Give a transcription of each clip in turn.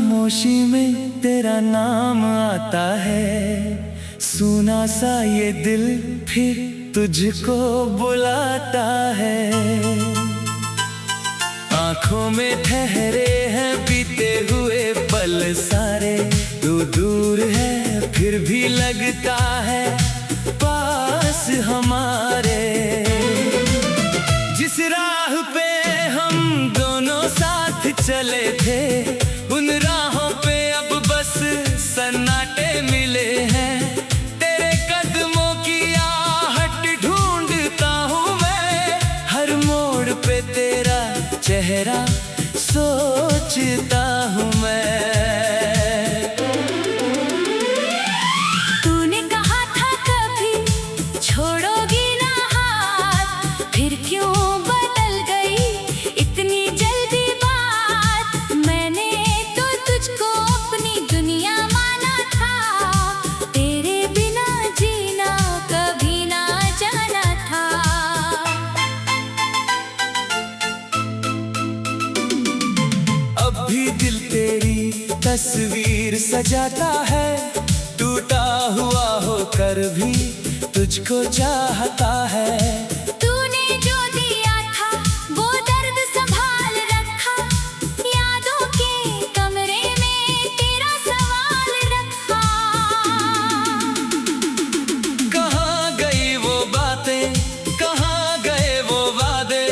खामोशी में तेरा नाम आता है, सुना सा ये दिल फिर तुझको बुलाता है। आंखों में ठहरे हैं बीते हुए पल सारे, तू दूर है फिर भी लगता है पास हमारे। जिस राह पे हम दोनों साथ चले थे, उन राहों पे अब बस सन्नाटे मिले हैं। तेरे कदमों की आहट ढूंढता हूँ मैं, हर मोड़ पे तेरा चेहरा सोचता हूँ मैं। तूने कहा था कभी छोड़ोगी ना हाथ, फिर क्यों बदल गई इतनी जल्दी बात। मैंने तो तुझको अपनी दुनिया माना था, तेरे बिना जीना कभी ना जाना था। अब भी दिल तेरी तस्वीर सजाता है, टूटा हुआ होकर भी तुझको चाहता है। तूने जो दिया था वो दर्द संभाल रखा, यादों के कमरे में तेरा सवाल रखा। कहाँ गई वो बातें, कहाँ गए वो वादे,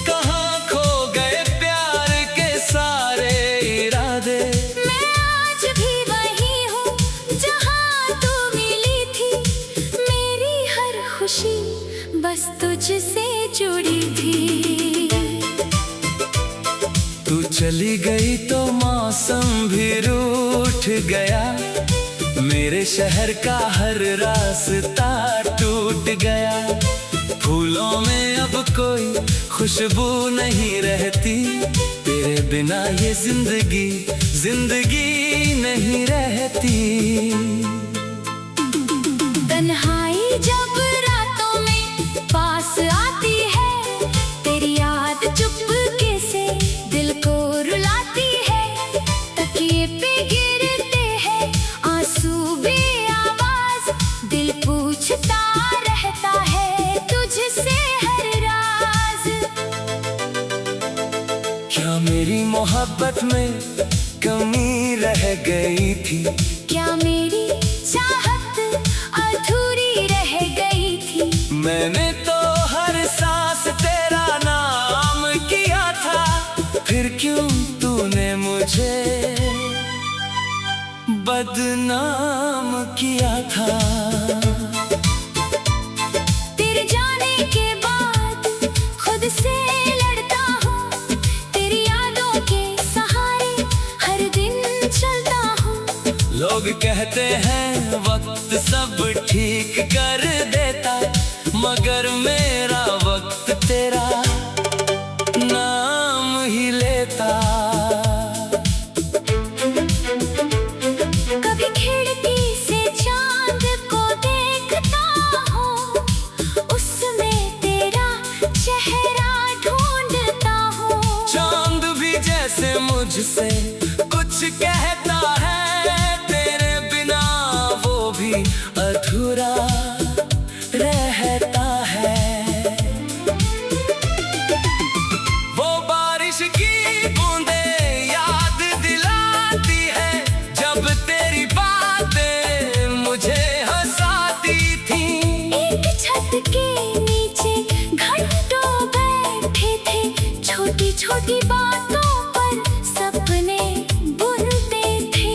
कहाँ खो गए प्यार के सारे इरादे। मैं आज भी वही हूँ जहाँ तू मिली थी, मेरी हर खुशी बस तुझसे जुड़ी थी। तू चली गई तो मौसम भी रूठ गया, मेरे शहर का हर रास्ता टूट गया। फूलों में अब कोई खुशबू नहीं रहती, तेरे बिना ये जिंदगी जिंदगी नहीं रहती। तन्हाई जब रातों में पास आती है, तेरी याद चुपके से दिल को रुलाती है। तकिए पे गिरते हैं आंसू बेआवाज, दिल पूछता रहता है तुझसे हर राज। क्या मेरी मोहब्बत में कमी रह गई थी, क्या मेरी चाहत अधूरी रह गई थी। मैंने तो हर सांस तेरा नाम किया था, फिर क्यों तूने मुझे बदनाम किया था। तेरे जाने के बाद खुद से लड़ता हूँ, तेरी यादों के सहारे हर दिन चलता हूँ। लोग कहते हैं वक्त सब ठीक कर देता, मगर मेरा वक्त तेरा नाम ही लेता। कभी खिड़की से चांद को देखता हूँ, उसमें तेरा चेहरा ढूंढता हूँ। चांद भी जैसे मुझसे कुछ कहता है, तेरे बिना वो भी अधूरा रहता है। वो बारिश की बूंदें याद दिलाती है, जब तेरी बातें मुझे हंसाती थी। एक छत के नीचे घंटों बैठे थे, छोटी छोटी बातों पर सपने बुनते थे।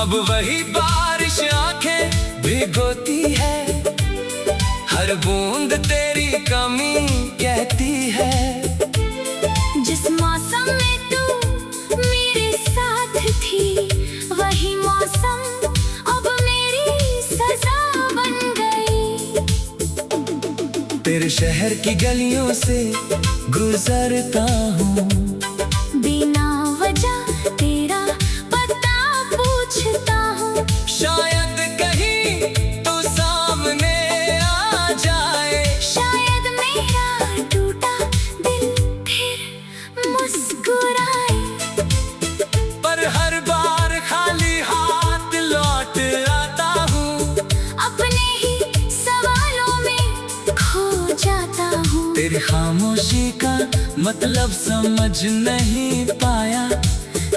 अब वही बारिश आंखें भिगोती है, हर बूंद तेरी कमी कहती है। जिस मौसम में तू मेरे साथ थी, वही मौसम अब मेरी सजा बन गई। तेरे शहर की गलियों से गुजरता हूँ, बिना वजह तेरा पता पूछता हूँ। शायद कहीं तू सामने आ जाए, शायद मेरा टूटा दिल फिर मुस्कुराए। पर हर बार खामोशी का मतलब समझ नहीं पाया।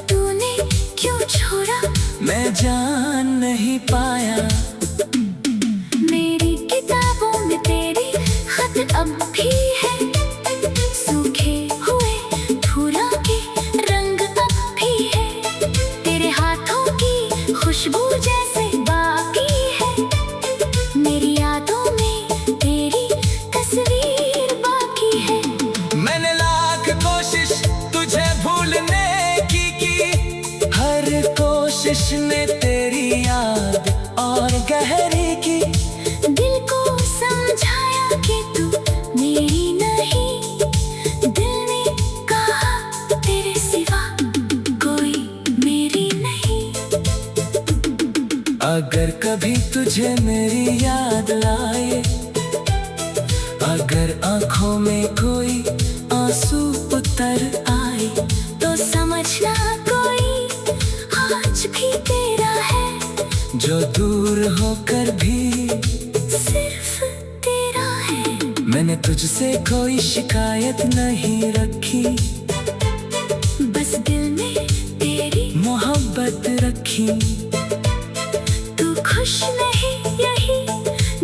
तूने क्यों छोड़ा मैं जान नहीं पाया। मेरी किताबों में तेरे खत अब भी है, सूखे हुए फूलों के रंग अब भी है, तेरे हाथों की खुशबू जैसे बाकी है, मेरी यादों में तेरी तस्वीर बाकी है। मैंने लाख कोशिश तुझे भूलने की, हर कोशिश ने तेरी याद और गहरी की। दिल को समझाया कि तू मेरी नहीं, दिल ने कहा तेरे सिवा कोई मेरी नहीं। अगर कभी तुझे मेरी याद आए, अगर आंखों में कोई आंसू उतर आए, तो समझना कोई आज भी तेरा है, जो दूर होकर भी सिर्फ तेरा है। मैंने तुझसे कोई शिकायत नहीं रखी, बस दिल में तेरी मोहब्बत रखी। तू खुश नहीं यही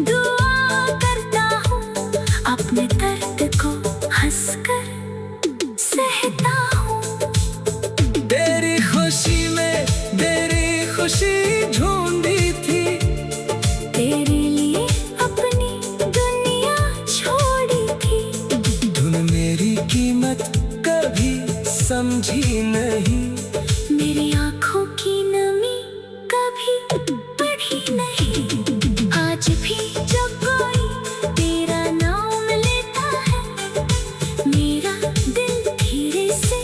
दुआ करता हूँ, अपने दर्द को हंसकर सहता हूँ। तेरी खुशी में मेरी खुशी ढूंढी थी, तेरे लिए अपनी दुनिया छोड़ी थी। तूने मेरी कीमत कभी समझी नहीं, मेरी आंखों की नमी कभी बढ़ी नहीं। आज भी जो कोई तेरा नाम लेता है, मेरा दिल धीरे से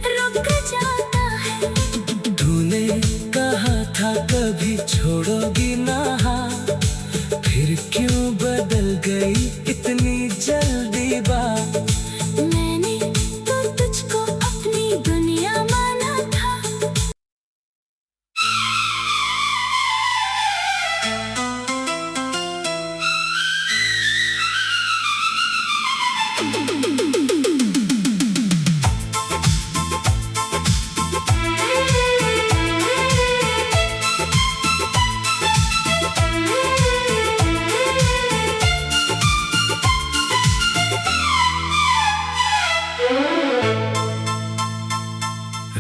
रुक जाता है। तूने कहा था कभी छोड़ोगी ना हाथ, फिर क्यों बदल गई इतनी जल्दी बात। मैंने तो तुझको अपनी दुनिया माना था।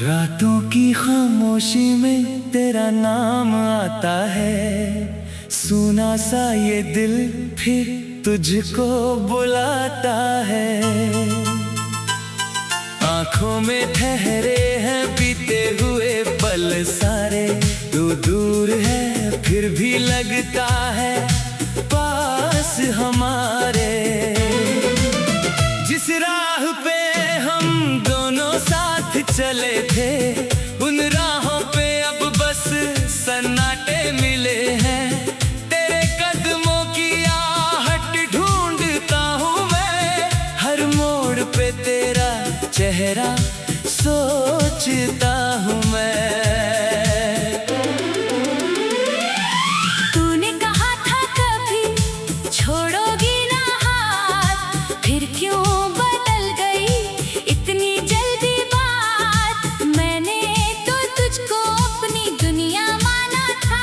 रातों की खामोशी में तेरा नाम आता है, सुना सा ये दिल फिर तुझको बुलाता है। आंखों में ठहरे हैं बीते हुए पल सारे, तू दूर है फिर भी लगता है पास हमारे। जिस राह पे हम दोनों साथ चले थे, उन राहों पे अब बस सन्नाटे मिले हैं। तेरे कदमों की आहट ढूंढता हूँ मैं, हर मोड़ पे तेरा चेहरा सोचता हूँ मैं। तूने कहा था कभी छोड़ोगी ना हाथ, फिर क्यों बदल गई इतनी जल्दी बात। मैंने तो तुझको अपनी दुनिया माना था,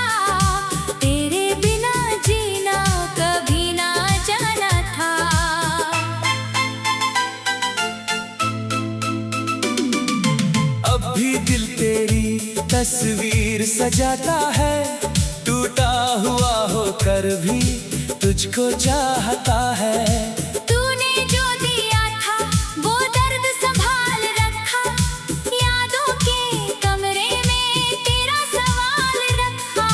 तेरे बिना जीना कभी ना जाना था। अब भी दिल तेरी तस्वीर सजाता है, टूटा हुआ होकर भी तुझको चाहता है। तूने जो दिया था वो दर्द संभाल रखा, यादों के कमरे में तेरा सवाल रखा।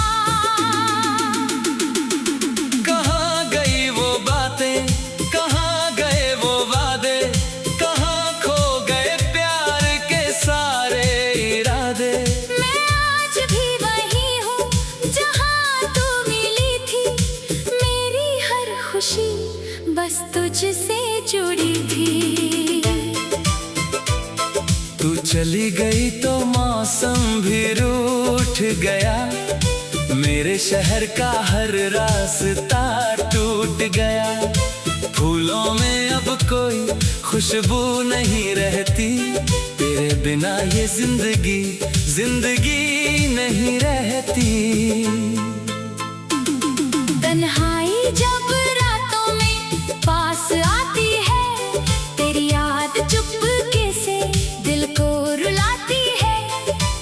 कहाँ गई वो बातें, कहाँ गए वो वादे, कहाँ खो गए प्यार के सारे इरादे। मैं आज भी वही हूँ जहाँ तू मिली थी, मेरी हर खुशी बस तुझसे जुड़ी थी। तू चली गई तो मौसम भी रूठ गया, मेरे शहर का हर रास्ता टूट गया। फूलों में अब कोई खुशबू नहीं रहती, तेरे बिना ये जिंदगी जिंदगी नहीं रहती। तन्हाई जब रातों में पास आती है, तेरी याद चुपके से दिल को रुलाती है।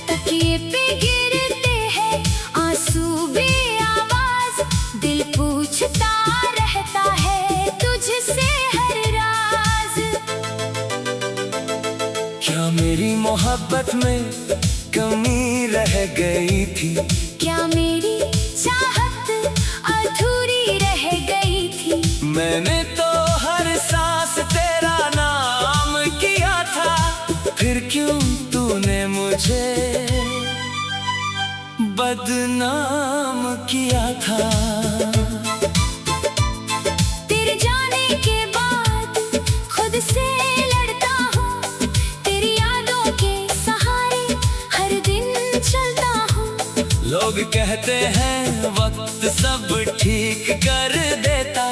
तकिए पे गिरते हैं आंसू बेआवाज, दिल पूछता रहता है तुझसे हर राज। क्या मेरी मोहब्बत में कमी रह गई थी? क्या मेरी चाहत अधूरी रह गई थी? मैंने तो हर सांस तेरा नाम किया था, फिर क्यों तूने मुझे बदनाम किया था? तेरे जाने के बाद खुद से लड़ता हूँ, तेरी यादों के सहारे हर दिन चलता हूँ। लोग कहते हैं वक्त सब ठीक कर देता,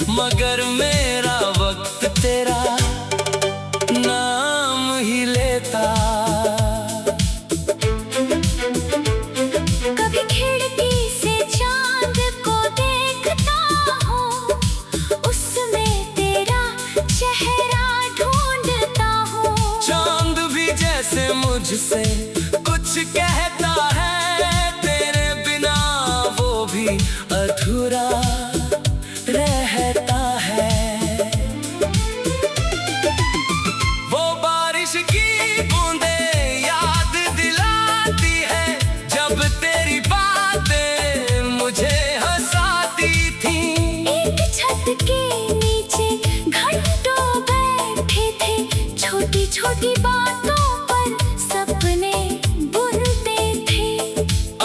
मगर मेरा वक्त तेरा नाम ही लेता। कभी खिड़की से चांद को देखता हूँ, उसमें तेरा चेहरा ढूंढता हूँ। चांद भी जैसे मुझसे कुछ कहता है, तेरे बिना वो भी अधूरा रहता है। वो बारिश की बूंदें याद दिलाती है, जब तेरी बातें मुझे हंसाती थी। एक छत के नीचे घंटों बैठे थे, छोटी छोटी बातों पर सपने बुनते थे।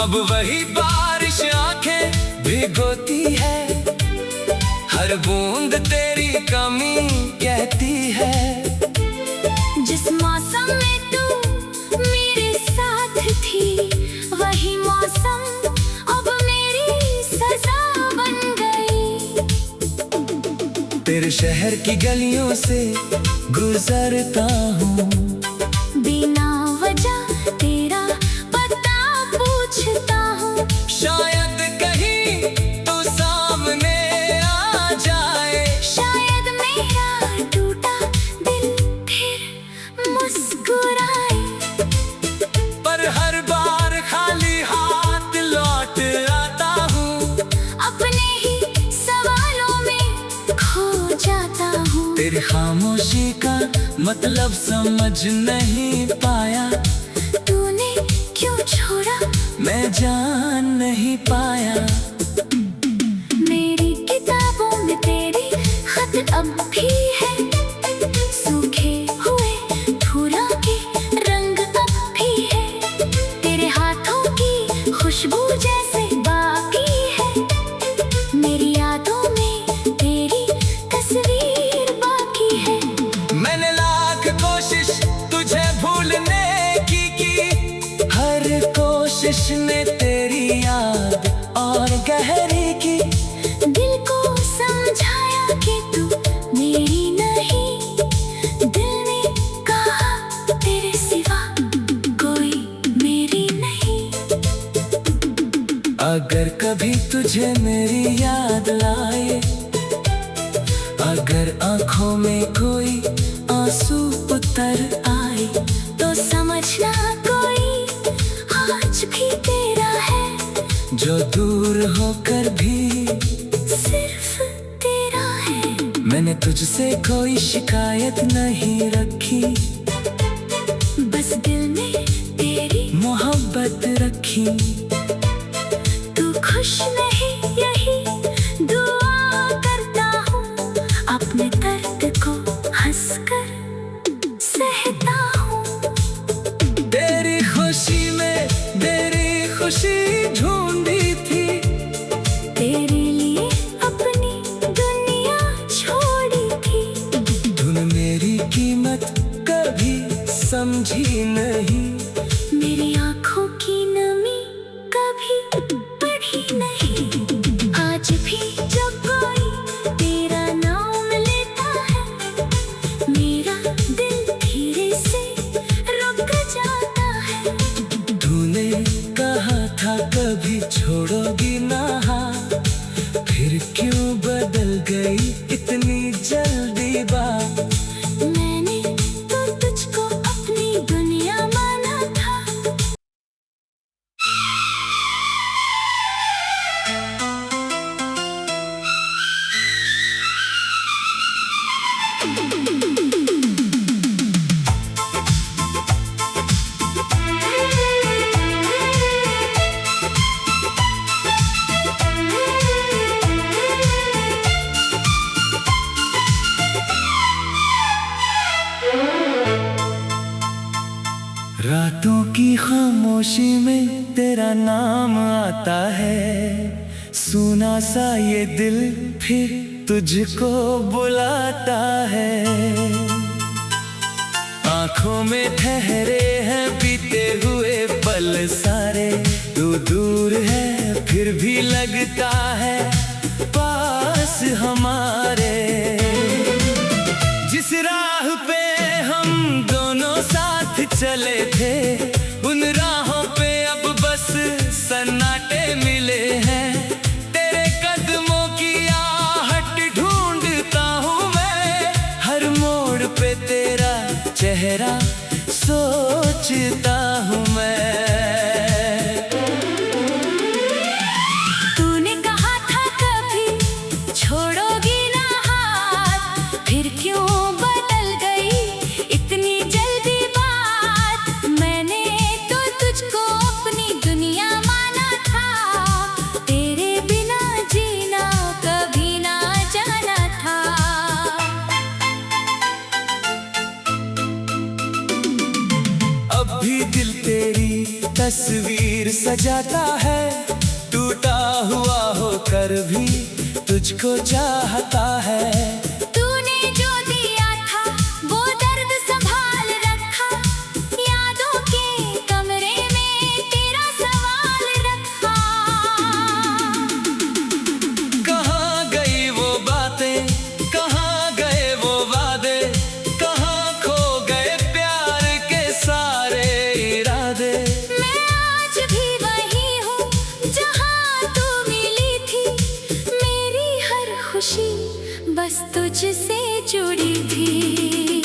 अब वही बारिश आंखें भिगोती है, हर बूंद तेरी कमी कहती है। जिस मौसम में तू मेरे साथ थी, वही मौसम अब मेरी सजा बन गई। तेरे शहर की गलियों से गुजरता हूँ, बिना वजह तेरा पता पूछता हूँ। शायद कहीं तू सामने आ जाए, शायद मेरा टूटा दिल फिर मुस्कुराए। पर हर बार खाली हाथ लौट आता हूँ, अपने ही सवालों में खो जाता हूँ। तेरी खामोशी का मतलब समझ नहीं पाया, तूने क्यों छोड़ा मैं जान नहीं पाया। मेरी किताबों में तेरी खत अब भी है, सूखे हुए फूलों के रंग अब भी है। तेरे हाथों की खुशबू जैसे बाकी है, मेरी यादों में तेरी तस्वीर बाकी है। मैंने लाख कोशिश तुझे भूलने की, हर कोशिश ने तेरी याद और गहरी की। दिल को समझाया कि तू मेरी नहीं, दिल ने कहा तेरे सिवा कोई मेरी नहीं। अगर कभी तुझे मेरी याद लाए, अगर आंखों में कोई आंसू उतर आए, तो समझना कोई आज भी तेरा है, जो दूर होकर भी सिर्फ तेरा है। मैंने तुझसे कोई शिकायत नहीं रखी, बस दिल में तेरी मोहब्बत रखी। तू खुश नहीं यही दुआ करता हूँ, अपने दर्द को हंसकर सहता हूँ। तेरी खुशी में मेरी खुशी ढूंढी थी, तेरे लिए अपनी दुनिया छोड़ी थी। तूने मेरी कीमत कभी समझी नहीं, मेरी आंखों की नमी कभी बढ़ी नहीं। आज भी जो कोई तेरा नाम ले में तेरा नाम आता है, सुना सा ये दिल फिर तुझको बुलाता है। आंखों में ठहरे हैं बीते हुए पल सारे, तू दूर है फिर भी लगता है पास हमारे। जिस राह पे हम दोनों साथ चले थे, उन राहों पे अब बस सन्नाटे मिले हैं। तेरे कदमों की आहट ढूंढता हूँ मैं, हर मोड़ पे तेरा चेहरा सोचता हूँ मैं। तूने कहा था कभी छोड़ोगी ना हाथ, फिर क्यों बदल गई इतनी जल्दी बात। मैंने तो तुझको अपनी दुनिया माना था, तेरे बिना जीना कभी ना जाना था। अब भी दिल तेरी तस्वीर सजाता है, टूटा हुआ होकर भी तुझको चाहता है। तूने जो दिया था वो दर्द संभाल रखा, यादों के कमरे में तेरा सवाल रखा। कहाँ गई वो बातें, कहाँ गए वो वादे, कहाँ खो गए प्यार के सारे इरादे। मैं आज भी वही हूँ जहाँ तू मिली थी, मेरी हर खुशी बस तुझसे जुड़ी थी।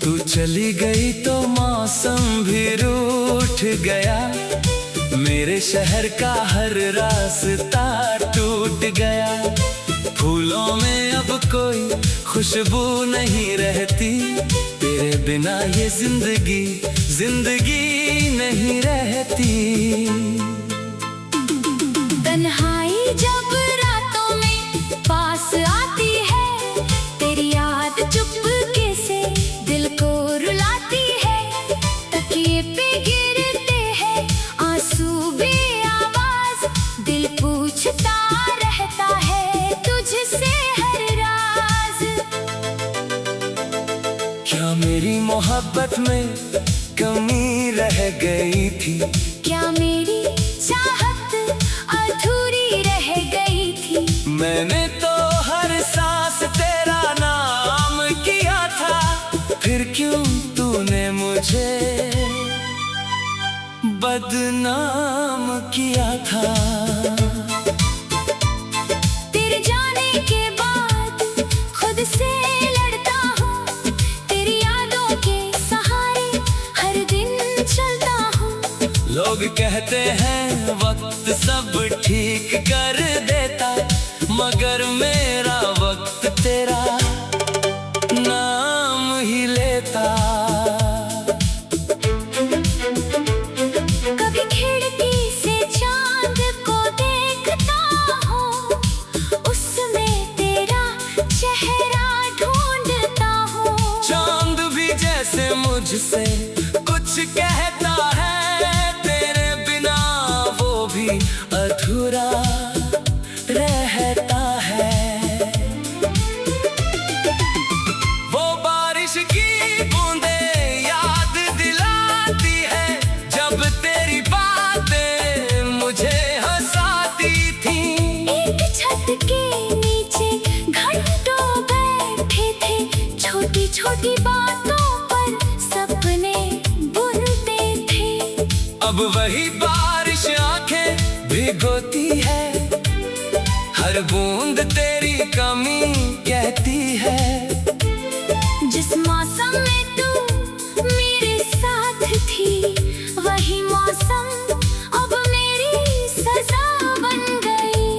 तू चली गई तो मौसम भी रूठ गया, मेरे शहर का हर रास्ता टूट गया। फूलों में अब कोई खुशबू नहीं रहती, तेरे बिना ये जिंदगी जिंदगी नहीं रहती। तन्हाई जब रातों में पास आती है, तेरी याद चुपके से दिल को रुलाती है। तकिए पे गिरते हैं आंसू बेआवाज, दिल पूछता रहता है तुझसे हर राज। क्या मेरी मोहब्बत में कमी रह गई थी, क्या मेरी चाहत अधूरी रह गई थी। मैंने तो हर सांस तेरा नाम किया था, फिर क्यों तूने मुझे बदनाम किया था। तेरे जाने के बाद खुद से लड़ता हूँ, तेरी यादों के सहारे हर दिन चलता हूँ। लोग कहते हैं वक्त सब ठीक कर देता, मगर मेरा वक्त तेरा नाम ही लेता। कभी खिड़की से चांद को देखता हूँ, उसमें तेरा चेहरा ढूंढता हूँ। चांद भी जैसे मुझसे कुछ कहता है, तेरे बिना वो भी अधूरा रहता है। वो बारिश की बूंदें याद दिलाती है, जब तेरी बातें मुझे हंसाती थी। एक छत के नीचे घंटों बैठे थे, छोटी छोटी बातों पर सपने बुनते थे। अब वही बारिश आंखें भिगोती है, हर बूंद तेरी कमी कहती है। जिस मौसम में तू मेरे साथ थी, वही मौसम अब मेरी सजा बन गई।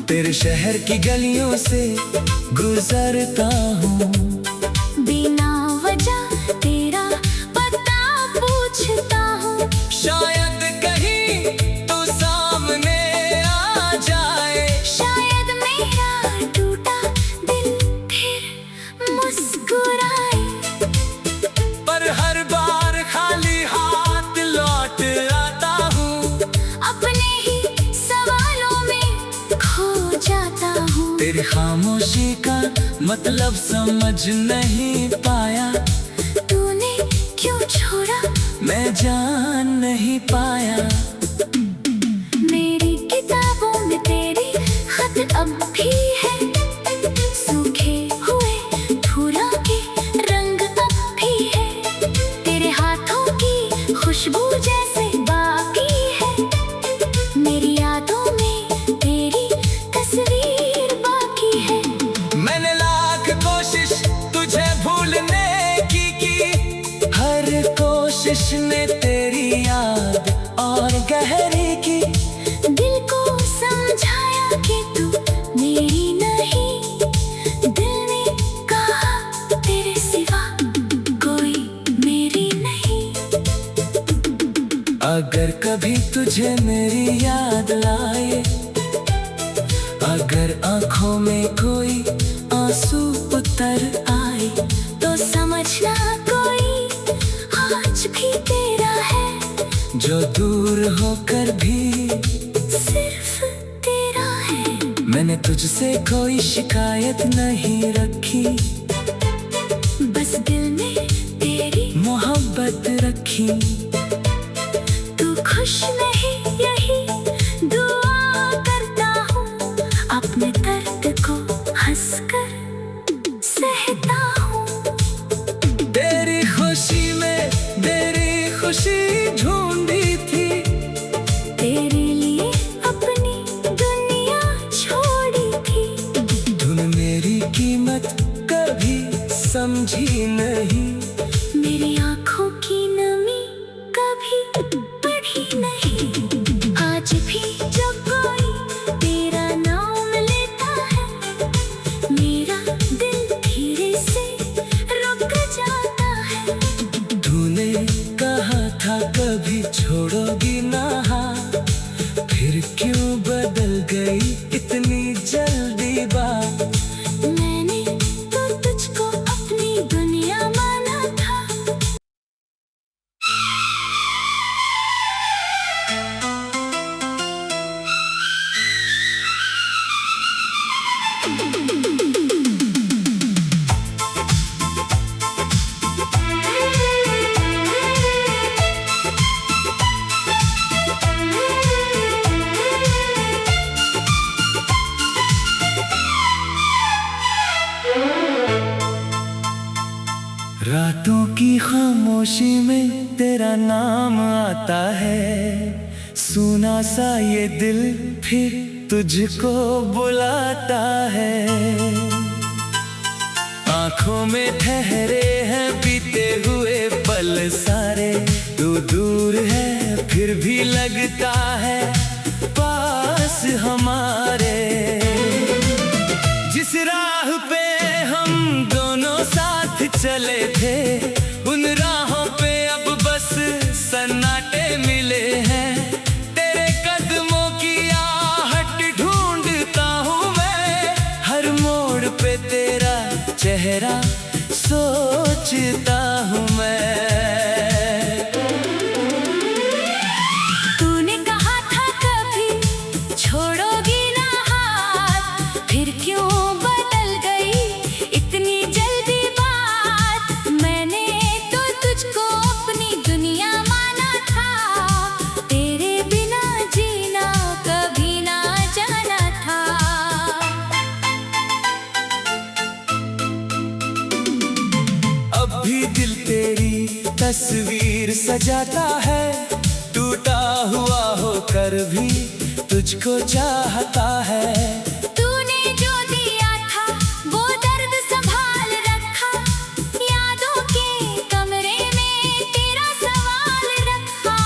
तेरे शहर की गलियों से गुजरता हूँ, बिना वजह तेरा पता पूछता हूँ। शायद कहीं तू सामने आ जाए, शायद मेरा टूटा दिल फिर मुस्कुराए। पर हर बार खाली हाथ मतलब समझ नहीं पाया, तूने क्यों छोड़ा मैं जान नहीं पाया। मेरी किताबों में तेरी खत अब भी है, सूखे हुए फूलों के रंग अब भी है, तेरे हाथों की खुशबू जैसे बाकी है, मेरी यादों में तेरी तस्वीर बाकी है। मैंने लाख कोशिश तुझे भूलने की, हर कोशिश ने तेरी याद और गहरी की। दिल को समझाया कि तू मेरी नहीं, दिल ने कहा तेरे सिवा कोई मेरी नहीं। अगर कभी तुझे मेरी याद लाए, अगर आंखों में कोई आंसू उतर आए, तो समझना कोई आज भी तेरा है, जो दूर होकर भी सिर्फ तेरा है। मैंने तुझसे कोई शिकायत नहीं रखी, बस दिल में तेरी मोहब्बत रखी। तू खुश नहीं यही दुआ करता हूँ, अपने दर्द को हंसकर सहता हूँ। तेरी खुशी में मेरी खुशी ढूंढी थी, तेरे लिए अपनी दुनिया छोड़ी थी, तूने मेरी कीमत कभी समझी नहीं। मेरी आंखों की नमी कभी बढ़ी नहीं। आज भी जो कोई तेरा नाम लेता है, मेरा दिल धीरे से रुक जाता है। तूने कहा था कभी छोड़ोगी ना हाथ, फिर क्यों बदल गई इतनी जल्दी बात। मैंने तो तुझको अपनी दुनिया माना था। रातों की खामोशी में तेरा नाम आता है, सुना सा ये दिल फिर तुझको बुलाता है। आंखों में ठहरे हैं बीते हुए पल सारे, तू दूर है फिर भी लगता है पास हमारे। जिस राह पे हम दोनों साथ चले थे, उन राहों पे अब बस सन्नाटे मिले हैं। तेरे कदमों की आहट ढूंढता हूँ मैं, हर मोड़ पे तेरा चेहरा सोचता हूँ मैं। तूने कहा था कभी छोड़ोगी ना हाथ, फिर क्यों बदल गई इतनी जल्दी बात। मैंने तो तुझको अपनी दुनिया माना था, तेरे बिना जीना कभी ना जाना था। अब भी दिल तेरी तस्वीर सजाता है, टूटा हुआ होकर भी तुझको चाहता है। तूने जो दिया था वो दर्द संभाल रखा, यादों के कमरे में तेरा सवाल रखा।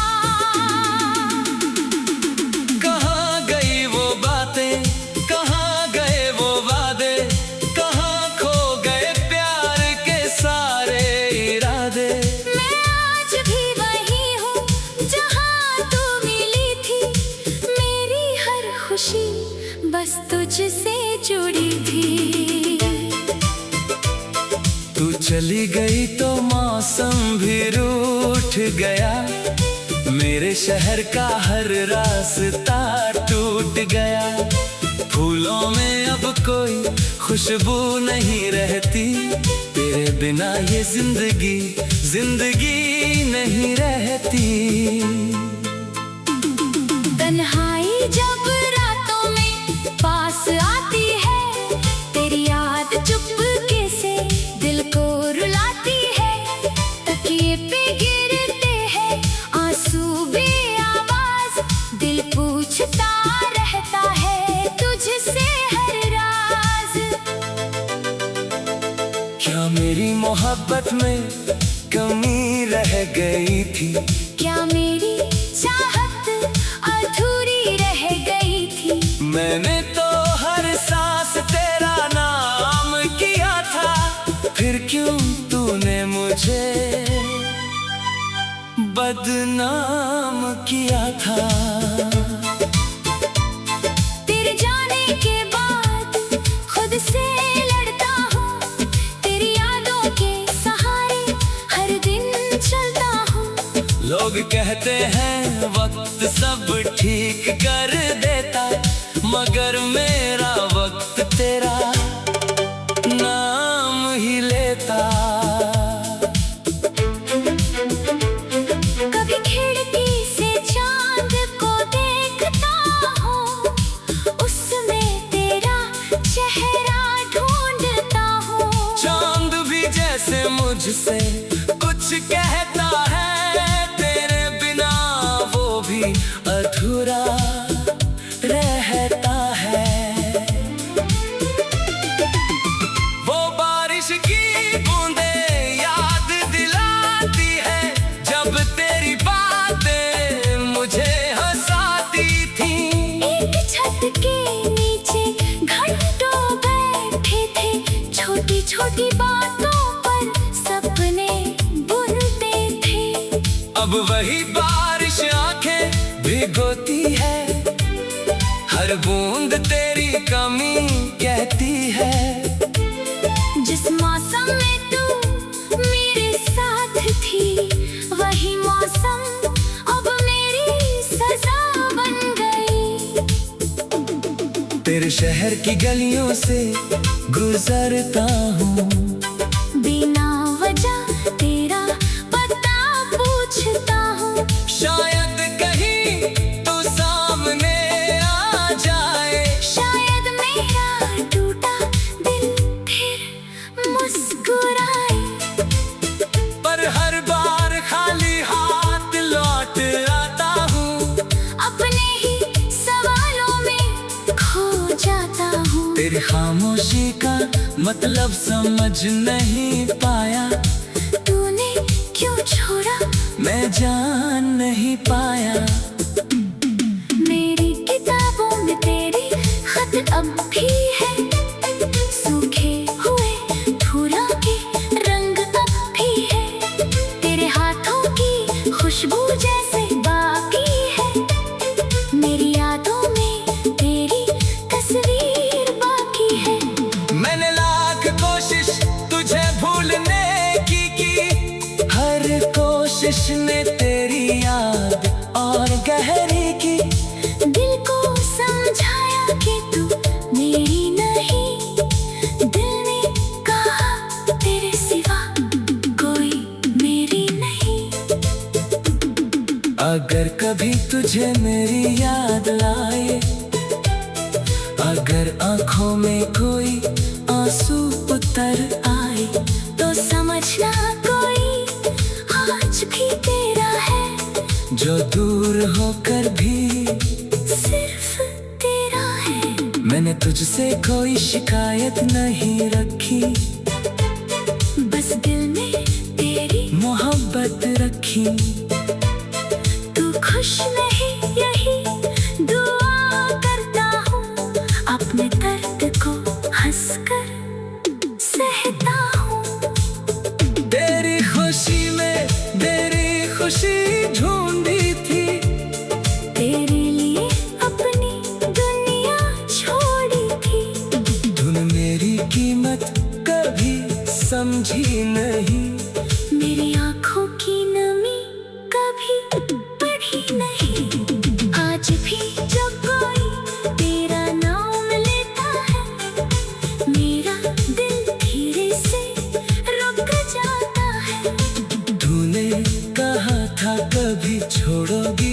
कहाँ गई वो बातें, कहाँ गए वो वादे, कहाँ खो गए प्यार के सारे इरादे। मैं आज भी वही हूँ जहाँ तू मिली थी, मेरी हर खुशी बस तुझसे जुड़ी थी। तू चली गई तो मौसम भी रूठ गया, मेरे शहर का हर रास्ता टूट गया। फूलों में अब कोई खुशबू नहीं रहती, तेरे बिना ये जिंदगी जिंदगी नहीं रहती। तन्हाई जब रातों में पास आती है, तेरी याद चुपके से दिल को रुलाती है। तकिए पे गिरते हैं आंसू बेआवाज, दिल पूछता रहता है तुझसे हर राज। क्या मेरी मोहब्बत में कमी रह गई थी? क्या मेरी चाहत अधूरी रह गई थी? मैंने तो हर सांस तेरा नाम किया था, फिर क्यों तूने मुझे बदनाम किया था? तेरे जाने के बाद खुद से लड़ता हूँ, तेरी यादों के सहारे हर दिन चलता हूँ। लोग कहते हैं वक्त सब ठीक कर देता, मगर मेरा वक्त तेरा नाम ही लेता। कभी खिड़की से चांद को देखता हूँ, उसमें तेरा चेहरा ढूंढता हूँ। चांद भी जैसे मुझसे कुछ कहता है, तेरे बिना वो भी अधूरा रहता है। वो बारिश की बूंदें याद दिलाती है, जब तेरी बातें मुझे हंसाती थी। एक छत के नीचे घंटों बैठे थे, छोटी छोटी बातों पर सपने बुनते थे। अब वही बारिश आंखें भिगोती है, हर बूंद तेरी कमी कहती है। जिस मौसम में तू मेरे साथ थी, वही मौसम अब मेरी सजा बन गई। तेरे शहर की गलियों से गुजरता हूँ, बिना वजह तेरा पता पूछता हूँ। शायद कहीं तू सामने आ जाए, शायद मेरा टूटा दिल फिर मुस्कुराए। पर हर बार खाली हाथ लौट आता हूँ, अपने ही सवालों में खो जाता हूँ। तेरी खामोशी का मतलब समझ नहीं पाया, तूने क्यों छोड़ा मैं जान नहीं पाया। मेरी किताबों में तेरी खत अब भी है, सूखे हुए फूलों के रंग अब भी है। तेरे हाथों की खुशबू जैसे बाकी है, मेरी यादों में तेरी तस्वीर बाकी है। मैंने लाख कोशिश तुझे भूलने की, हर कोशिश ने तेरी याद और गहरी की। दिल को समझाया कि तू मेरी नहीं, दिल ने कहा तेरे सिवा कोई मेरी नहीं। अगर कभी तुझे मेरी याद लाए, अगर आंखों में कोई आंसू उतर आए, तो समझना कोई आज भी तेरा है, जो दूर होकर भी सिर्फ तेरा है। मैंने तुझसे कोई शिकायत नहीं रखी, बस दिल में तेरी मोहब्बत रखी। तू खुश नहीं यही दुआ करता हूँ, अपने दर्द को हंसकर सहता हूँ। तेरी खुशी में मेरी खुशी ढूंढी थी, तेरे लिए अपनी दुनिया छोड़ी थी। तूने मेरी कीमत कभी समझी नहीं, मेरी आंखों की नमी कभी पढ़ी नहीं। आज भी जो कोई तेरा नाम ले छोड़ोगी।